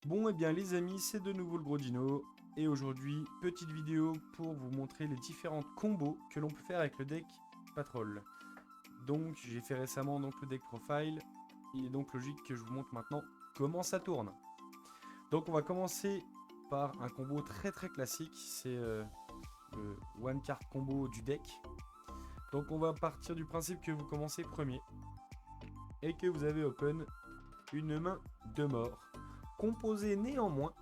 Bon, et bien les amis, c'est de nouveau le Gros Dino. Et aujourd'hui, petite vidéo pour vous montrer les différentes combos que l'on peut faire avec le deck Patrol. Donc, j'ai fait récemment le deck Profile. Il est donc logique que je vous montre maintenant comment ça tourne. Donc, on va commencer par un combo très classique. C'est le One Card Combo du deck. Donc, on va partir du principe que vous commencez premier. Et que vous avez open une main de mort. Composée néanmoins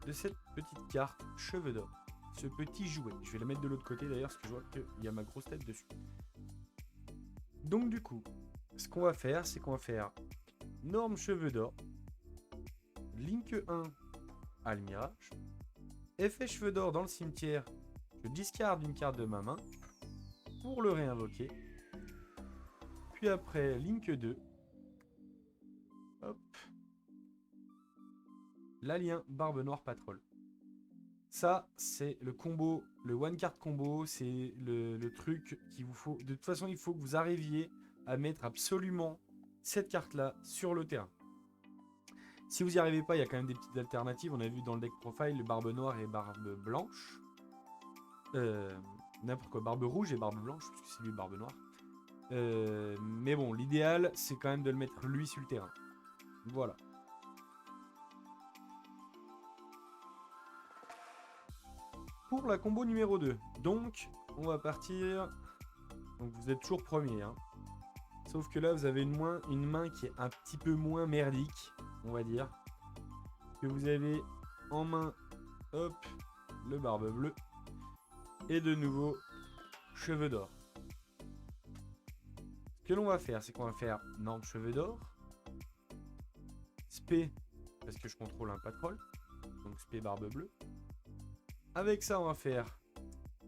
de cette petite carte cheveux d'or. Ce petit jouet. Je vais la mettre de l'autre côté d'ailleurs parce que je vois qu'il y a ma grosse tête dessus. Donc du coup, ce qu'on va faire, c'est qu'on va faire Norme cheveux d'or, Link 1 à Mirage, effet cheveux d'or dans le cimetière, je discarde une carte de ma main pour le réinvoquer. Puis après Link 2, hop, l'alien Barbe Noire Patrol. Ça, c'est le combo, le one card combo, c'est le truc qu'il vous faut. De toute façon, il faut que vous arriviez à mettre absolument cette carte-là sur le terrain. Si vous n'y arrivez pas, il y a quand même des petites alternatives. On a vu dans le deck profile le barbe noire et barbe blanche. N'importe quoi, barbe rouge et barbe blanche, puisque c'est lui barbe noire. Mais bon, l'idéal, c'est quand même de le mettre lui sur le terrain. Voilà. Pour la combo numéro 2. Donc, on va partir. Donc, vous êtes toujours premier. Hein. Sauf que là, vous avez une main qui est un petit peu moins merdique, on va dire. Que vous avez en main, hop, le barbe bleue. Et de nouveau, cheveux d'or. Ce que l'on va faire, c'est qu'on va faire norme cheveux d'or. Spé, parce que je contrôle un patrol. Donc spé barbe bleue. Avec ça, on va faire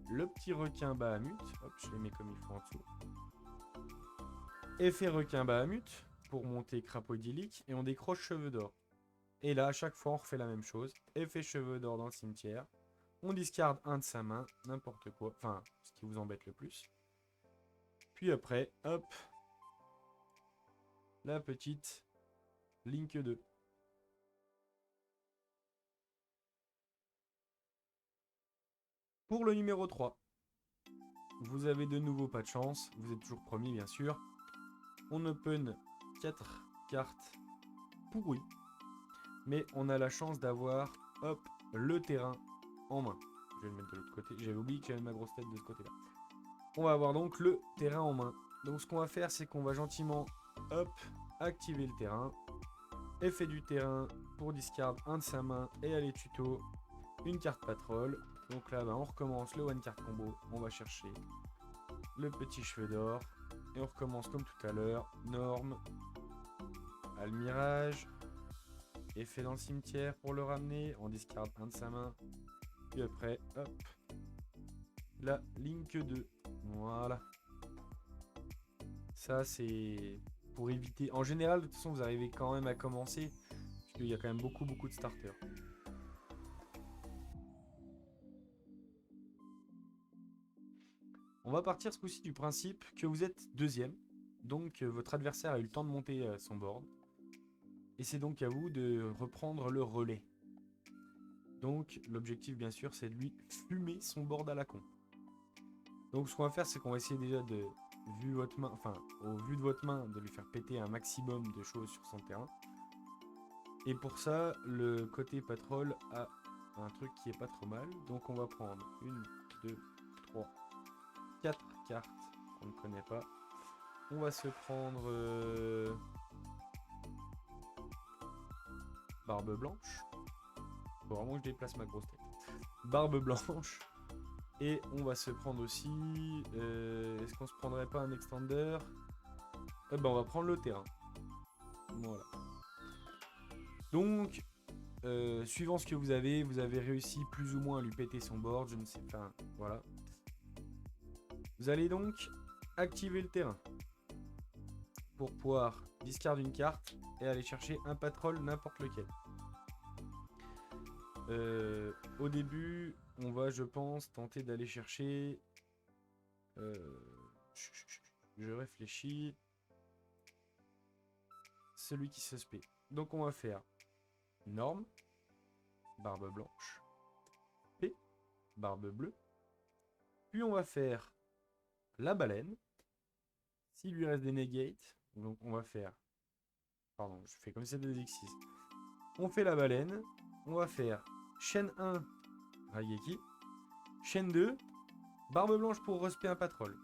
le petit requin Bahamut. Hop, je les mets comme il faut en dessous. Effet requin Bahamut pour monter crapaud idyllique. Et on décroche cheveux d'or. Et là, à chaque fois, on refait la même chose. Effet cheveux d'or dans le cimetière. On discarde un de sa main, n'importe quoi. Enfin, ce qui vous embête le plus. Puis après, hop. La petite Link 2. Pour le numéro 3. Vous avez de nouveau pas de chance. Vous êtes toujours premier, bien sûr. On open 4 cartes pourries. Mais on a la chance d'avoir, hop, le terrain en main. Je vais le mettre de l'autre côté. J'avais oublié que j'avais ma grosse tête de ce côté-là. On va avoir donc le terrain en main. Donc ce qu'on va faire, c'est qu'on va gentiment, hop, activer le terrain. Effet du terrain pour discard un de sa main et aller tuto une carte patrol. Donc là, on recommence le one card combo. On va chercher le petit cheveu d'or. Et on recommence comme tout à l'heure. Norme. Almirage. Effet dans le cimetière pour le ramener. On discard un de sa main. Puis après, hop. La Link 2. Voilà. Ça, c'est pour éviter... En général, de toute façon, vous arrivez quand même à commencer. Parce qu'il y a quand même beaucoup de starters. On va partir ce coup-ci du principe que vous êtes deuxième. Donc votre adversaire a eu le temps de monter son board. Et c'est donc à vous de reprendre le relais. Donc l'objectif bien sûr c'est de lui fumer son board à la con. Donc ce qu'on va faire c'est qu'on va essayer déjà de, vu votre main, enfin au vu de votre main, de lui faire péter un maximum de choses sur son terrain. Et pour ça, le côté patrol a un truc qui est pas trop mal. Donc on va prendre 1, 2, 3, 4 cartes qu'on ne connaît pas. On va se prendre barbe blanche. Faut vraiment que je déplace ma grosse tête. Barbe blanche. Et on va se prendre aussi... Est-ce qu'on se prendrait pas un extender? Eh ben on va prendre le terrain. Voilà. Donc, suivant ce que vous avez réussi plus ou moins à lui péter son board. Je ne sais pas. Voilà. Vous allez donc activer le terrain. Pour pouvoir discard une carte et aller chercher un patrol n'importe lequel. Au début, on va, je pense, tenter d'aller chercher... je réfléchis. Celui qui se spé. Donc on va faire Norme, barbe blanche, P, barbe bleue. Puis on va faire la baleine. S'il lui reste des negates, donc on va faire... Pardon, je fais comme si c'était des exercices. On fait la baleine. On va faire chaîne 1, Raigeki. Chaîne 2, barbe blanche pour respect un patrol.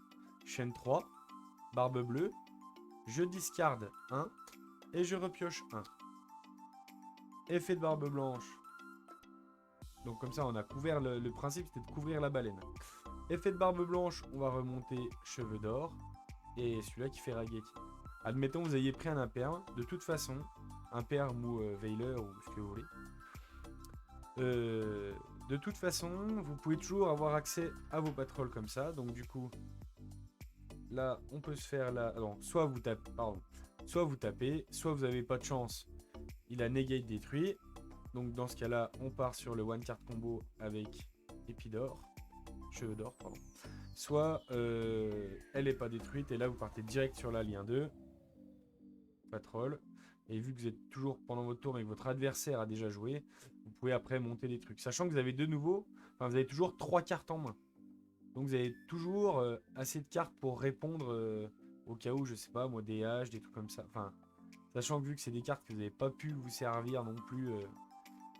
Chaîne 3, barbe bleue. Je discarde 1 et je repioche 1. Effet de barbe blanche. Donc comme ça on a couvert le principe, c'était de couvrir la baleine. Effet de barbe blanche, on va remonter cheveux d'or. Et celui-là qui fait Raigeki. Admettons vous ayez pris un imperme. De toute façon, imperme ou Veiler ou ce que vous voulez. De toute façon, vous pouvez toujours avoir accès à vos patrols comme ça. Donc du coup, là, on peut se faire là. Non, soit vous tapez, soit vous avez pas de chance. Il a negate détruit. Donc dans ce cas-là, on part sur le one card combo avec Épidore. Cheveux d'or, pardon. Soit elle n'est pas détruite et là vous partez direct sur la lien 2. Patrol. Et vu que vous êtes toujours pendant votre tour et que votre adversaire a déjà joué, vous pouvez après monter des trucs. Sachant que vous avez de nouveau, enfin vous avez toujours 3 cartes en main. Donc vous avez toujours assez de cartes pour répondre au cas où, je sais pas, moi des haches, des trucs comme ça. Enfin, sachant que vu que c'est des cartes que vous n'avez pas pu vous servir non plus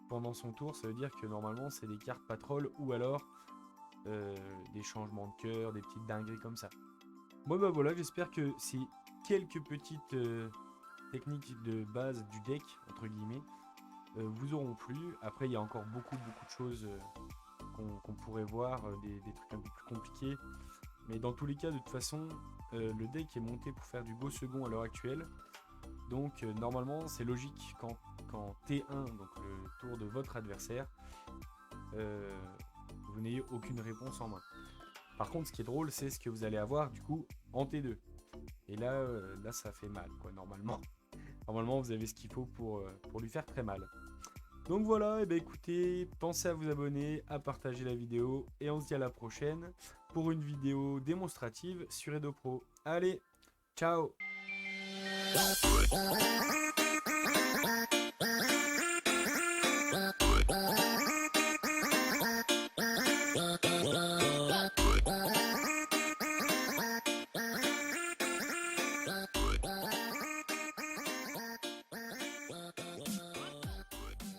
pendant son tour, ça veut dire que normalement c'est des cartes patrol ou alors des changements de cœur, des petites dingueries comme ça. Bon bah voilà, j'espère que ces quelques petites techniques de base du deck, entre guillemets, vous auront plu. Après il y a encore beaucoup de choses qu'on pourrait voir, des trucs un peu plus compliqués. Mais dans tous les cas, de toute façon, le deck est monté pour faire du go second à l'heure actuelle. Donc normalement c'est logique quand T1, donc le tour de votre adversaire, vous n'ayez aucune réponse en main. Par contre, ce qui est drôle, c'est ce que vous allez avoir du coup en T2. Et là, là ça fait mal, quoi, normalement. Normalement, vous avez ce qu'il faut pour lui faire très mal. Donc voilà, et ben écoutez, pensez à vous abonner, à partager la vidéo, et on se dit à la prochaine pour une vidéo démonstrative sur Edo Pro. Allez, ciao! Yeah.